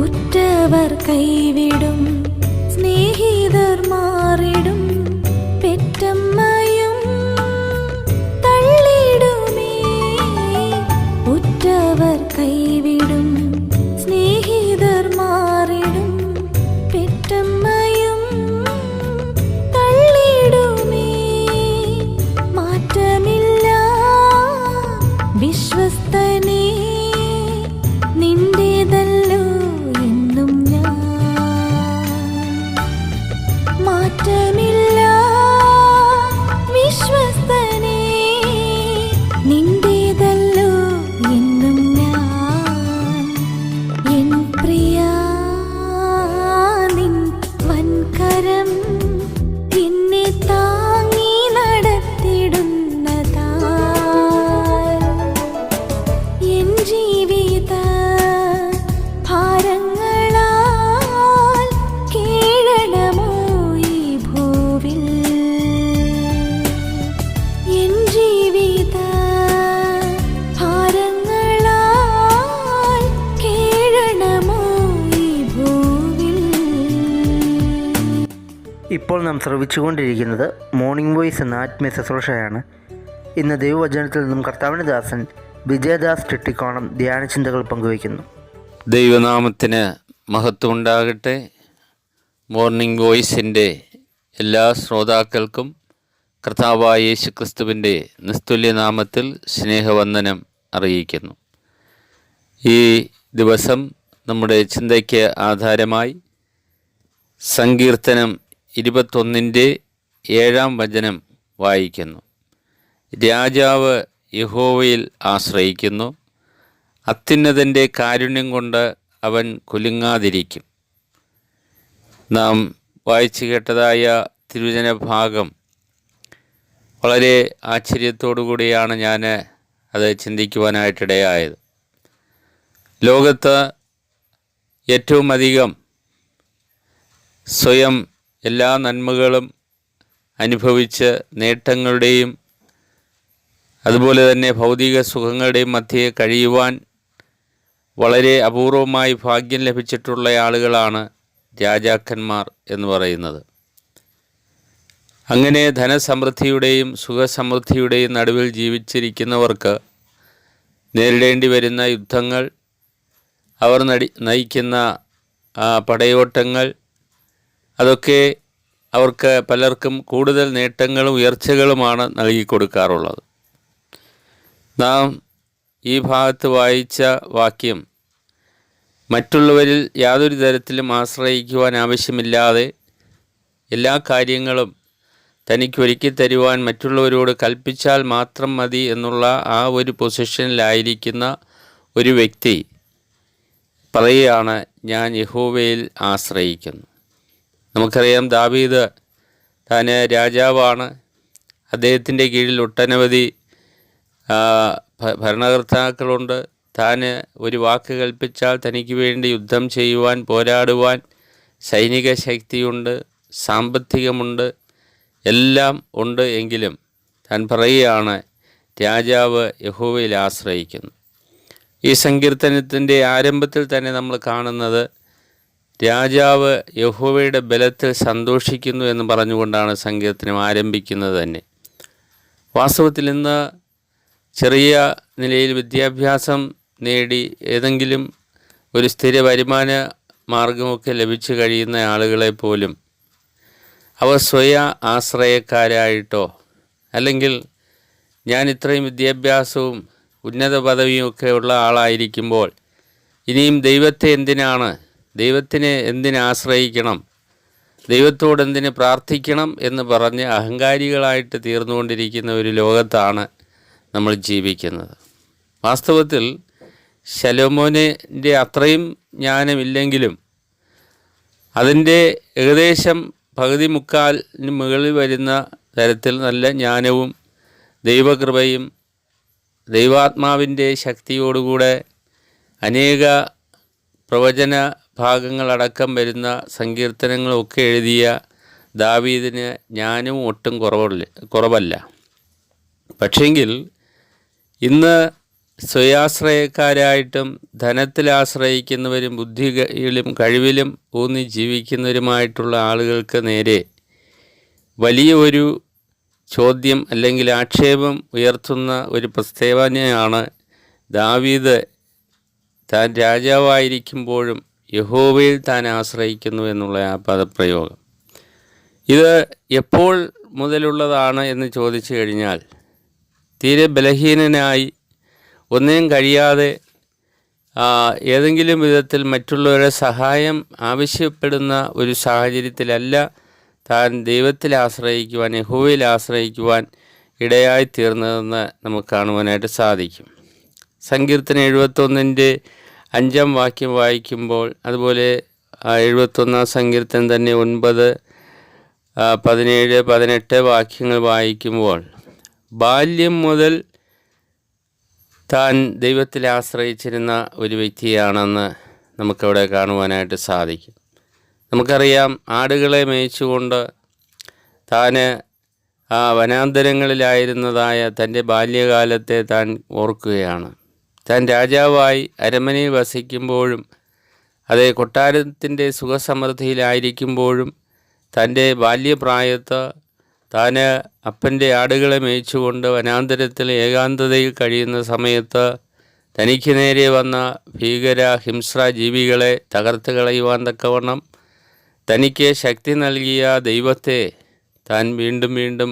ഉറ്റവർ കൈവിടും, സ്നേഹിതർ മാറിടും, പെറ്റമ്മയും തള്ളിടുമേ. ഉറ്റവർ കൈവിടും, സ്നേഹിതർ മാറിടും, പെറ്റമ്മയും തള്ളിടുമേ. മാറ്റമില്ല വിശ്വസ്തനേ, നിന്റേതല്ലോ എന്നും ഞാൻ. മാറ്റമില്ല വിശ്വസ്തനേ, നിന്റേതല്ലോ എന്നും ഞാൻ. എൻ പ്രിയാ, നിൻ വൻകരം എന്നെ താങ്ങി നടത്തിടുന്നതാ. എൻ ജീവിത ഭാരങ്ങളാൽ കീഴടമോ ഈ ഭൂവിൽ. എൻ ജീവിത ഭാരങ്ങളാൽ കീഴടമോ ഈ ഭൂവിൽ. ഇപ്പോൾ നാം ശ്രവിച്ചുകൊണ്ടിരിക്കുന്നത് മോർണിംഗ് വോയിസ് എന്ന ആത്മീയ ശുശ്രൂഷയാണ്. ഇന്ന് ദൈവവചനത്തിൽ നിന്നും കർത്താവിൻ്റെ ദാസൻ വിജയദാസ് ടിട്ടിക്കോണം ധ്യാനചിന്തകൾ പങ്കുവയ്ക്കുന്നു. ദൈവനാമത്തിന് മഹത്വം ഉണ്ടാകട്ടെ. മോർണിംഗ് വോയിസിൻ്റെ എല്ലാ ശ്രോതാക്കൾക്കും കർത്താവായ യേശു ക്രിസ്തുവിൻ്റെ നിസ്തുല്യനാമത്തിൽ സ്നേഹവന്ദനം അറിയിക്കുന്നു. ഈ ദിവസം നമ്മുടെ ചിന്തയ്ക്ക് ആധാരമായി സങ്കീർത്തനം 21-7 വായിക്കുന്നു. രാജാവ് യഹോവയിൽ ആശ്രയിക്കുന്നു, അത്യുന്നതൻ്റെ കാരുണ്യം കൊണ്ട് അവൻ കുലുങ്ങാതിരിക്കും. നാം വായിച്ചു കേട്ടതായ തിരുവചന ഭാഗം വളരെ ആശ്ചര്യത്തോടു കൂടിയാണ് ഞാൻ അത് ചിന്തിക്കുവാനായിട്ടിടയായത്. ലോകത്ത് ഏറ്റവും അധികം സ്വയം എല്ലാ നന്മകളും അനുഭവിച്ച് നേട്ടങ്ങളുടെയും അതുപോലെ തന്നെ ഭൗതിക സുഖങ്ങളുടെയും മധ്യേ കഴിയുവാൻ വളരെ അപൂർവമായി ഭാഗ്യം ലഭിച്ചിട്ടുള്ള ആളുകളാണ് രാജാക്കന്മാർ എന്ന് പറയുന്നത്. അങ്ങനെ ധനസമൃദ്ധിയുടെയും സുഖസമൃദ്ധിയുടെയും നടുവിൽ ജീവിച്ചിരിക്കുന്നവർക്ക് നേരിടേണ്ടി വരുന്ന യുദ്ധങ്ങൾ, അവർ നയിക്കുന്ന പടയോട്ടങ്ങൾ, അതൊക്കെ അവർക്ക് പലർക്കും കൂടുതൽ നേട്ടങ്ങളും ഉയർച്ചകളുമാണ് നൽകിക്കൊടുക്കാറുള്ളത്. നാം ഈ ഭാഗത്ത് വായിച്ച വാക്യം മറ്റുള്ളവരിൽ യാതൊരു തരത്തിലും ആശ്രയിക്കുവാൻ ആവശ്യമില്ലാതെ എല്ലാ കാര്യങ്ങളും തനിക്കൊരുക്കി തരുവാൻ മറ്റുള്ളവരോട് കൽപ്പിച്ചാൽ മാത്രം മതി എന്നുള്ള ആ ഒരു പൊസിഷനിലായിരിക്കുന്ന ഒരു വ്യക്തി പറയുകയാണ്, ഞാൻ യഹോവയിൽ ആശ്രയിക്കുന്നു. നമുക്കറിയാം, ദാവീദ് താൻ രാജാവാണ്. അദ്ദേഹത്തിൻ്റെ കീഴിൽ ഒട്ടനവധി ഭരണകർത്താക്കളുണ്ട്. താൻ ഒരു വാക്ക് കൽപ്പിച്ചാൽ തനിക്ക് വേണ്ടി യുദ്ധം ചെയ്യുവാൻ, പോരാടുവാൻ സൈനിക ശക്തിയുണ്ട്, സാമ്പത്തികമുണ്ട്, എല്ലാം ഉണ്ട്. എങ്കിലും താൻ പറയുകയാണ്, രാജാവ് യഹോവയിൽ ആശ്രയിക്കുന്നു. ഈ സങ്കീർത്തനത്തിൻ്റെ ആരംഭത്തിൽ തന്നെ നമ്മൾ കാണുന്നത് രാജാവ് യഹോവയുടെ ബലത്തിൽ സന്തോഷിക്കുന്നു എന്ന് പറഞ്ഞുകൊണ്ടാണ് സങ്കീർത്തനം ആരംഭിക്കുന്നത് തന്നെ. വാസ്തവത്തിൽ ഇന്ന് ചെറിയ നിലയിൽ വിദ്യാഭ്യാസം നേടി ഏതെങ്കിലും ഒരു സ്ഥിര വരുമാന മാർഗമൊക്കെ ലഭിച്ചു കഴിയുന്ന ആളുകളെ പോലും അവർ സ്വയ ആശ്രയക്കാരായിട്ടോ അല്ലെങ്കിൽ ഞാൻ ഇത്രയും വിദ്യാഭ്യാസവും ഉന്നത പദവിയുമൊക്കെ ഉള്ള ആളായിരിക്കുമ്പോൾ ഇനിയും ദൈവത്തിനെ എന്തിനാശ്രയിക്കണം, ദൈവത്തോട് എന്തിന് പ്രാർത്ഥിക്കണം എന്ന് പറഞ്ഞ് അഹങ്കാരികളായിട്ട് തീർന്നുകൊണ്ടിരിക്കുന്ന ഒരു ലോകത്താണ് നമ്മൾ ജീവിക്കുന്നത്. വാസ്തവത്തിൽ ശലോമോനിൻ്റെ അത്രയും ജ്ഞാനമില്ലെങ്കിലും അതിൻ്റെ ഏകദേശം പകുതി മുക്കാലിന് മുകളിൽ വരുന്ന തരത്തിൽ നല്ല ജ്ഞാനവും ദൈവകൃപയും ദൈവാത്മാവിൻ്റെ ശക്തിയോടുകൂടെ അനേക പ്രവചന ഭാഗങ്ങളടക്കം വരുന്ന സങ്കീർത്തനങ്ങളൊക്കെ എഴുതിയ ദാവീദിന് ജ്ഞാനവും ഒട്ടും കുറവല്ല. പക്ഷെങ്കിൽ ഇന്ന് സ്വയാശ്രയക്കാരായിട്ടും ധനത്തിൽ ആശ്രയിക്കുന്നവരും ബുദ്ധിയിലും കഴിവിലും ഊന്നി ജീവിക്കുന്നവരുമായിട്ടുള്ള ആളുകൾക്ക് നേരെ വലിയ ഒരു ചോദ്യം അല്ലെങ്കിൽ ആക്ഷേപം ഉയർത്തുന്ന ഒരു പ്രസ്താവനയാണ് ദാവീദ് താൻ രാജാവായിരിക്കുമ്പോഴും യഹോവയിൽ താൻ ആശ്രയിക്കുന്നു എന്നുള്ള ആ പദപ്രയോഗം. ഇത് എപ്പോൾ മുതലുള്ളതാണ് എന്ന് ചോദിച്ചു കഴിഞ്ഞാൽ, തീരെ ബലഹീനനായി ഒന്നിനും കഴിയാതെ ഏതെങ്കിലും വിധത്തിൽ മറ്റുള്ളവരുടെ സഹായം ആവശ്യപ്പെടുന്ന ഒരു സാഹചര്യത്തിലല്ല താൻ ദൈവത്തിൽ ആശ്രയിക്കുവാൻ, യഹോവയിൽ ആശ്രയിക്കുവാൻ ഇടയായിത്തീർന്നതെന്ന് നമുക്ക് കാണുവാനായിട്ട് സാധിക്കും. സങ്കീർത്തനം 71-5 വാക്യം വായിക്കുമ്പോൾ, അതുപോലെ 71 സങ്കീർത്തനം തന്നെ 9, 17, 18 വാക്യങ്ങൾ വായിക്കുമ്പോൾ ബാല്യം മുതൽ താൻ ദൈവത്തിൽ ആശ്രയിച്ചിരുന്ന ഒരു വ്യക്തിയാണെന്ന് നമുക്കവിടെ കാണുവാനായിട്ട് സാധിക്കും. നമുക്കറിയാം, ആടുകളെ മേയിച്ചുകൊണ്ട് താൻ വനാന്തരങ്ങളിലായിരുന്നതായ തൻ്റെ ബാല്യകാലത്തെ താൻ ഓർക്കുകയാണ്. താൻ രാജാവായി അരമനയിൽ വസിക്കുമ്പോഴും, അതേ കൊട്ടാരത്തിൻ്റെ സുഖസമൃദ്ധിയിലായിരിക്കുമ്പോഴും, തൻ്റെ ബാല്യപ്രായത്ത് താൻ അപ്പൻ്റെ ആടുകളെ മേയിച്ചുകൊണ്ട് വനാന്തരത്തിൽ ഏകാന്തതയിൽ കഴിയുന്ന സമയത്ത് തനിക്ക് നേരെ വന്ന ഭീകര ഹിംസ്ര ജീവികളെ തകർത്ത് കളയുവാൻ തക്കവണ്ണം തനിക്ക് ശക്തി നൽകിയ ദൈവത്തെ താൻ വീണ്ടും വീണ്ടും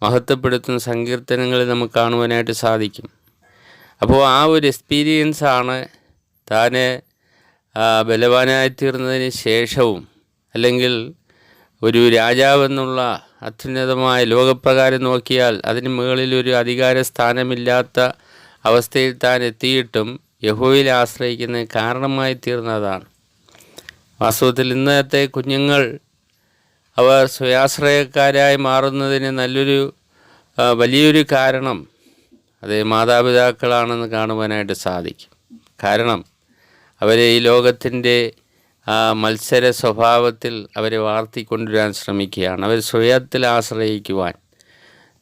മഹത്വപ്പെടുത്തുന്ന സങ്കീർത്തനങ്ങളിൽ നമുക്ക് കാണുവാനായിട്ട് സാധിക്കും. അപ്പോൾ ആ ഒരു എക്സ്പീരിയൻസാണ് താൻ ബലവാനായിത്തീർന്നതിന് ശേഷവും, അല്ലെങ്കിൽ ഒരു രാജാവെന്നുള്ള അത്യുന്നതമായ ലോകപ്രകാരം നോക്കിയാൽ അതിന് മുകളിൽ ഒരു അധികാര സ്ഥാനമില്ലാത്ത അവസ്ഥയിൽ താൻ എത്തിയിട്ടും യഹോവയിൽ ആശ്രയിക്കുന്നതിന് കാരണമായി തീർന്നതാണ്. വാസ്തവത്തിൽ ഇന്നത്തെ കുഞ്ഞുങ്ങൾ അവർ സ്വയാശ്രയക്കാരായി മാറുന്നതിന് വലിയൊരു കാരണം അത് മാതാപിതാക്കളാണെന്ന് കാണുവാനായിട്ട് സാധിക്കും. കാരണം അവരെ ഈ ലോകത്തിൻ്റെ മത്സര സ്വഭാവത്തിൽ അവരെ വാർത്തിക്കൊണ്ടുവരാൻ ശ്രമിക്കുകയാണ്. അവർ സ്വയത്തിൽ ആശ്രയിക്കുവാൻ,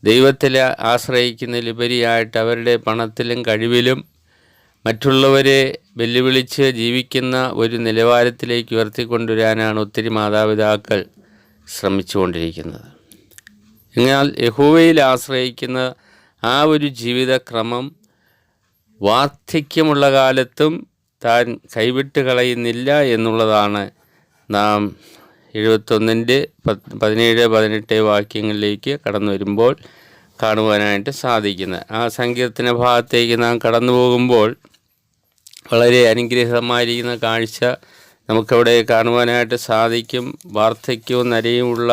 ദൈവത്തിൽ ആശ്രയിക്കുന്നതിലുപരിയായിട്ട് അവരുടെ പണത്തിലും കഴിവിലും മറ്റുള്ളവരെ വെല്ലുവിളിച്ച് ജീവിക്കുന്ന ഒരു നിലവാരത്തിലേക്ക് ഉയർത്തിക്കൊണ്ടുവരാനാണ് ഒത്തിരി മാതാപിതാക്കൾ ശ്രമിച്ചുകൊണ്ടിരിക്കുന്നത്. എന്നാൽ യഹോവയിൽ ആശ്രയിക്കുന്ന ആ ഒരു ജീവിതക്രമം വാർദ്ധക്യമുള്ള കാലത്തും താൻ കൈവിട്ട് കളയുന്നില്ല എന്നുള്ളതാണ് നാം 71-17-18 വാക്യങ്ങളിലേക്ക് കടന്നു വരുമ്പോൾ കാണുവാനായിട്ട് സാധിക്കുന്നത്. ആ സങ്കീർത്തന ഭാഗത്തേക്ക് നാം കടന്നു പോകുമ്പോൾ വളരെ അനുഗ്രഹമായിരിക്കുന്ന കാഴ്ച നമുക്കവിടെ കാണുവാനായിട്ട് സാധിക്കും. വാർദ്ധക്യവും നരയുമുള്ള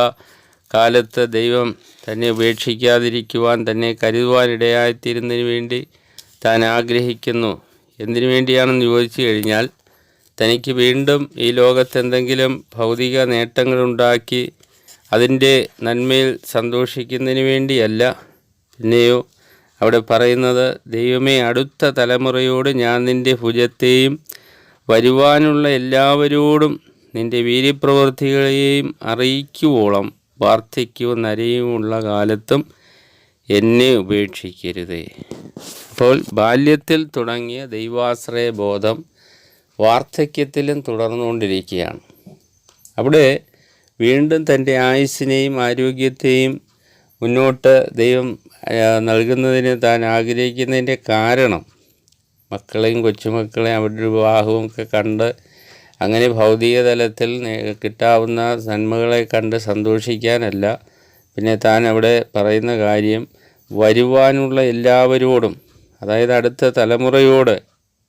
കാലത്ത് ദൈവം തന്നെ ഉപേക്ഷിക്കാതിരിക്കുവാൻ, തന്നെ കരുതുവാനിടയായിത്തീരുന്നതിന് വേണ്ടി താൻ ആഗ്രഹിക്കുന്നു. എന്തിനു വേണ്ടിയാണെന്ന് ചോദിച്ചു കഴിഞ്ഞാൽ, തനിക്ക് വീണ്ടും ഈ ലോകത്ത് എന്തെങ്കിലും ഭൗതിക നേട്ടങ്ങളുണ്ടാക്കി അതിൻ്റെ നന്മയിൽ സന്തോഷിക്കുന്നതിന് വേണ്ടിയല്ല. പിന്നെയോ അവിടെ പറയുന്നത്, ദൈവമേ, അടുത്ത തലമുറയോട് ഞാൻ നിൻ്റെ ഭുജത്തെയും വരുവാനുള്ള എല്ലാവരോടും നിൻ്റെ വീര്യപ്രവൃത്തികളെയും അറിയിക്കുവോളം വാർദ്ധക്യവും നരയുമുള്ള കാലത്തും എന്നെ ഉപേക്ഷിക്കരുതേ. അപ്പോൾ ബാല്യത്തിൽ തുടങ്ങിയ ദൈവാശ്രയ ബോധം വാർദ്ധക്യത്തിലും തുടർന്നുകൊണ്ടിരിക്കുകയാണ്. അവിടെ വീണ്ടും തൻ്റെ ആയുസ്സിനെയും ആരോഗ്യത്തെയും മുന്നോട്ട് ദൈവം നൽകുന്നതിന് താൻ ആഗ്രഹിക്കുന്നതിൻ്റെ കാരണം മക്കളെയും കൊച്ചുമക്കളെയും അവരുടെ വിവാഹവും ഒക്കെ കണ്ട് അങ്ങനെ ഭൗതിക തലത്തിൽ കിട്ടാവുന്ന നന്മകളെ കണ്ട് സന്തോഷിക്കാനല്ല. പിന്നെ താൻ അവിടെ പറയുന്ന കാര്യം, വരുവാനുള്ള എല്ലാവരോടും, അതായത് അടുത്ത തലമുറയോട്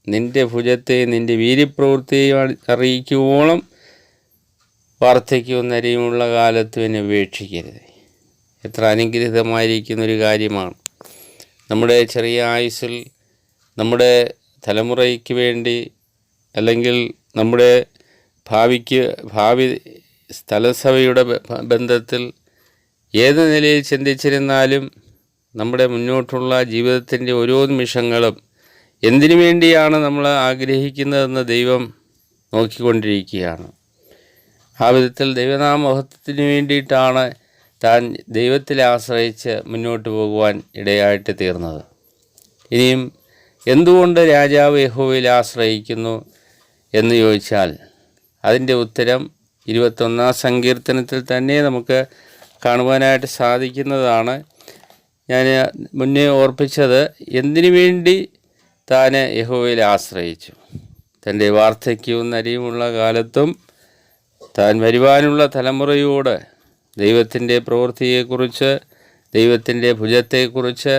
നിൻ്റെ ഭുജത്തെയും നിൻ്റെ വീര്യപ്രവൃത്തിയെയും അറിയിക്കുവോളം വാർദ്ധക്യവും നരയുമുള്ള കാലത്ത് എന്നെ ഉപേക്ഷിക്കരുത്. എത്ര അനുഗ്രഹീതമായിരിക്കുന്നൊരു കാര്യമാണ്. നമ്മുടെ ചെറിയ ആയുസ്സിൽ നമ്മുടെ തലമുറയ്ക്ക് വേണ്ടി, അല്ലെങ്കിൽ നമ്മുടെ ഭാവി സ്ഥലസഭയുടെ ബന്ധത്തിൽ ഏത് നിലയിൽ ചിന്തിച്ചിരുന്നാലും നമ്മുടെ മുന്നോട്ടുള്ള ജീവിതത്തിൻ്റെ ഓരോ നിമിഷങ്ങളും എന്തിനു വേണ്ടിയാണ് നമ്മൾ ആഗ്രഹിക്കുന്നതെന്ന് ദൈവം നോക്കിക്കൊണ്ടിരിക്കുകയാണ്. ആ വിധത്തിൽ ദൈവനാമമഹത്വത്തിന് വേണ്ടിയിട്ടാണ് താൻ ദൈവത്തിൽ ആശ്രയിച്ച് മുന്നോട്ട് പോകുവാൻ ഇടയായിട്ട് തീർന്നത്. ഇനിയും എന്തുകൊണ്ട് രാജാവ് യഹോവയിൽ ആശ്രയിക്കുന്നു എന്ന് ചോദിച്ചാൽ അതിൻ്റെ ഉത്തരം 21 സങ്കീർത്തനത്തിൽ തന്നെ നമുക്ക് കാണുവാനായിട്ട് സാധിക്കുന്നതാണ്. ഞാൻ മുന്നേ ഓർപ്പിച്ചത്, എന്തിനു വേണ്ടി താൻ യഹോവയിൽ ആശ്രയിച്ചു. തൻ്റെ വാർദ്ധക്യവും നരിയുമുള്ള കാലത്തും താൻ വരുവാനുള്ള തലമുറയോട് ദൈവത്തിൻ്റെ പ്രവൃത്തിയെക്കുറിച്ച്, ദൈവത്തിൻ്റെ ഭുജത്തെക്കുറിച്ച്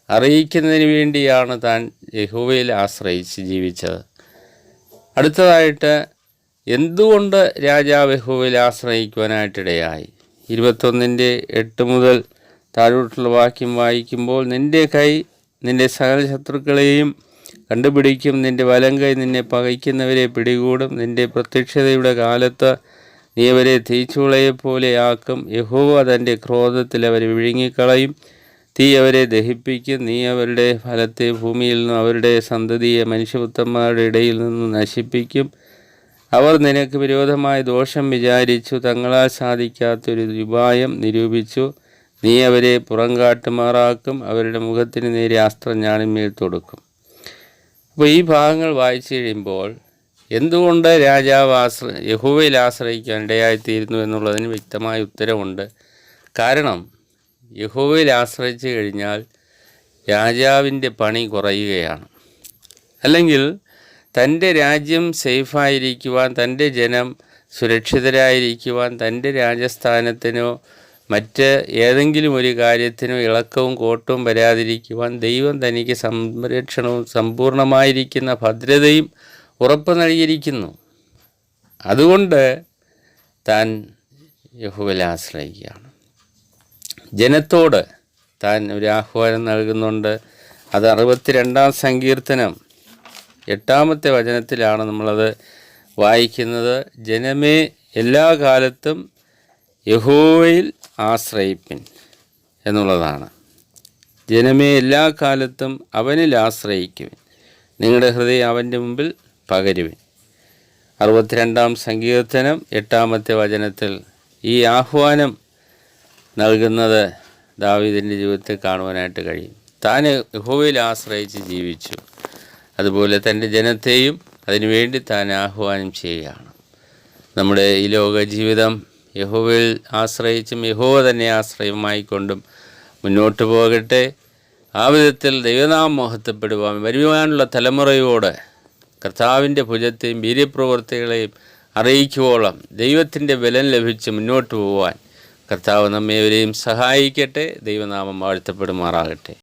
അറിയിക്കുന്നതിന് വേണ്ടിയാണ് താൻ യഹോവയിൽ ആശ്രയിച്ച് ജീവിച്ചത്. അടുത്തതായിട്ട് എന്തുകൊണ്ട് രാജാവ് യഹോവയിൽ ആശ്രയിക്കുവാനായിട്ടിടയായി? 21:8 മുതൽ താഴോട്ടുള്ള വാക്യം വായിക്കുമ്പോൾ, നിൻ്റെ കൈ നിൻ്റെ സകല ശത്രുക്കളെയും കണ്ടുപിടിക്കും, നിൻ്റെ വലം കൈ നിന്നെ പകയ്ക്കുന്നവരെ പിടികൂടും, നിൻ്റെ പ്രത്യക്ഷതയുടെ കാലത്ത് നീ അവരെ തീച്ചൂളയെപ്പോലെയാക്കും. യഹോവ തൻ്റെ ക്രോധത്തിൽ അവരെ വിഴുങ്ങിക്കളയും, തീ അവരെ ദഹിപ്പിക്കും. നീ അവരുടെ ഫലത്തെ ഭൂമിയിൽ നിന്നും അവരുടെ സന്തതിയെ മനുഷ്യപുത്രന്മാരുടെ ഇടയിൽ നിന്നും നശിപ്പിക്കും. അവർ നിനക്ക് വിരോധമായ ദോഷം വിചാരിച്ചു, തങ്ങളാൽ സാധിക്കാത്തൊരു ഉപായം നിരൂപിച്ചു. നീ അവരെ പുറംകാട്ടുമാറാക്കും, അവരുടെ മുഖത്തിന് നേരെ അസ്ത്രം ഞാണിന്മേൽ തൊടുക്കും. അപ്പോൾ ഈ ഭാഗങ്ങൾ വായിച്ചു കഴിയുമ്പോൾ എന്തുകൊണ്ട് രാജാവ് യഹോവയിൽ ആശ്രയിക്കാൻ ഇടയായിത്തീരുന്നു എന്നുള്ളതിന് വ്യക്തമായ ഉത്തരവുണ്ട്. കാരണം യഹോവയിൽ ആശ്രയിച്ചു കഴിഞ്ഞാൽ രാജാവിൻ്റെ പണി കുറയുകയാണ്. അല്ലെങ്കിൽ തൻ്റെ രാജ്യം സേഫായിരിക്കുവാൻ, തൻ്റെ ജനം സുരക്ഷിതരായിരിക്കുവാൻ, തൻ്റെ രാജസ്ഥാനത്തിനോ മറ്റ് ഏതെങ്കിലും ഒരു കാര്യത്തിനോ ഇളക്കവും കോട്ടവും വരാതിരിക്കുവാൻ ദൈവം തനിക്ക് സംരക്ഷണവും സമ്പൂർണമായിരിക്കുന്ന ഭദ്രതയും ഉറപ്പ് നൽകിയിരിക്കുന്നു. അതുകൊണ്ട് താൻ യഹോവയിൽ ആശ്രയിക്കുകയാണ്. ജനത്തോട് താൻ ഒരു ആഹ്വാനം നൽകുന്നുണ്ട്. അത് 62 സങ്കീർത്തനം 8 വചനത്തിലാണ് നമ്മളത് വായിക്കുന്നത്. ജനമേ, എല്ലാ കാലത്തും യഹോവയിൽ ആശ്രയിപ്പിൻ എന്നുള്ളതാണ്. ജനമേ, എല്ലാ കാലത്തും അവനിൽ ആശ്രയിക്കുവിൻ, നിങ്ങളുടെ ഹൃദയം അവൻ്റെ മുമ്പിൽ പകരുവിൻ. 62 സങ്കീർത്തനം 8 വചനത്തിൽ ഈ ആഹ്വാനം നൽകുന്നത് ദാവീദിൻ്റെ ജീവിതത്തിൽ കാണുവാനായിട്ട് കഴിയും. താൻ യഹോവയിൽ ആശ്രയിച്ച് ജീവിച്ചു, അതുപോലെ തൻ്റെ ജനത്തെയും അതിനുവേണ്ടി താൻ ആഹ്വാനം ചെയ്യുകയാണ്. നമ്മുടെ ഈ ലോക ജീവിതം യഹോവയിൽ ആശ്രയിച്ചും യഹോവ തന്നെ ആശ്രയമായിക്കൊണ്ടും മുന്നോട്ട് പോകട്ടെ. ആ വിധത്തിൽ ദൈവനാമം മഹത്വപ്പെടുവാൻ വരുവാനുള്ള തലമുറയോട് കർത്താവിൻ്റെ ഭുജത്തെയും വീര്യപ്രവർത്തികളെയും അറിയിക്കുവോളം ദൈവത്തിൻ്റെ ബലം ലഭിച്ച് മുന്നോട്ട് പോകാൻ കർത്താവ് നമ്മേവരെയും സഹായിക്കട്ടെ. ദൈവനാമം വാഴ്ത്തപ്പെടുമാറാകട്ടെ.